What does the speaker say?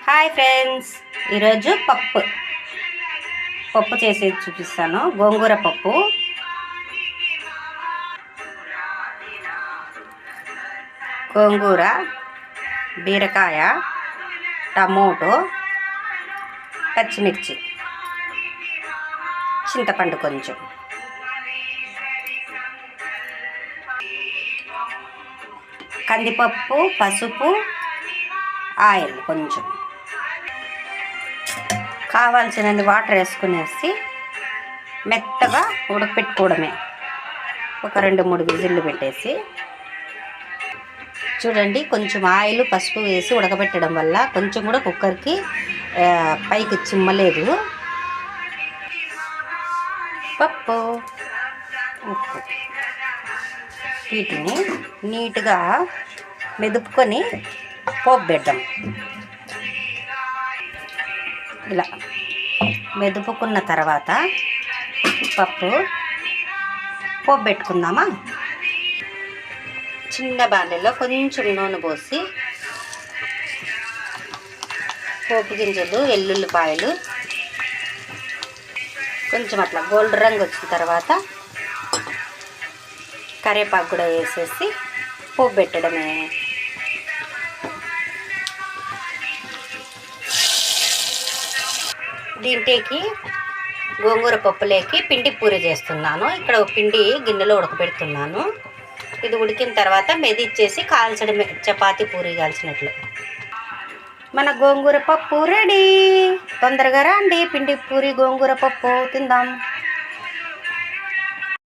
Hi friends, ఈరోజు పప్పు చేసేది చూపిస్తాను. గోంగూర పప్పు. గోంగూర, బీరకాయ, టమోటో, పచ్చిమిర్చి, చింతపండు కొంచెం, కందిపప్పు, పసుపు, ఆయిల్ కొంచెం, కావాల్సినన్ని వాటర్ వేసుకునేసి మెత్తగా ఉడకపెట్టుకోవడమే. ఒక 2-3 విజిల్లు పెట్టేసి చూడండి. కొంచెం ఆయిల్, పసుపు వేసి ఉడకబెట్టడం వల్ల కొంచెం కూడా కుక్కర్కి పైకి చిమ్మలేదు. పప్పు, ఉప్పు, వీటిని నీట్గా మెదుపుకొని పోపు పెట్టడం. ఇలా మెదుపుకున్న తర్వాత పోపు పెట్టుకుందామా. చిన్న బాండెలో కొంచెం నూనె పోసి పోపు గింజలు, ఎల్లుల్లిపాయలు కొంచెం అట్లా గోల్డ్ రంగు వచ్చిన తర్వాత కరివేపాకు కూడా వేసేసి పోపు పెట్టడమే. దీంట్లోకి గోంగూర పప్పులోకి పిండి పూరి చేస్తున్నాను. ఇక్కడ ఒక పిండి గిన్నెలో ఉడకబెడుతున్నాను. ఇది ఉడికిన తర్వాత మెదిచ్చేసి కాల్చడమే, చపాతీ పూరి కాల్చినట్లు. మన గోంగూర పప్పు రెడీ. తొందరగా రండి, పిండి పూరి గోంగూర పప్పు తిందాం.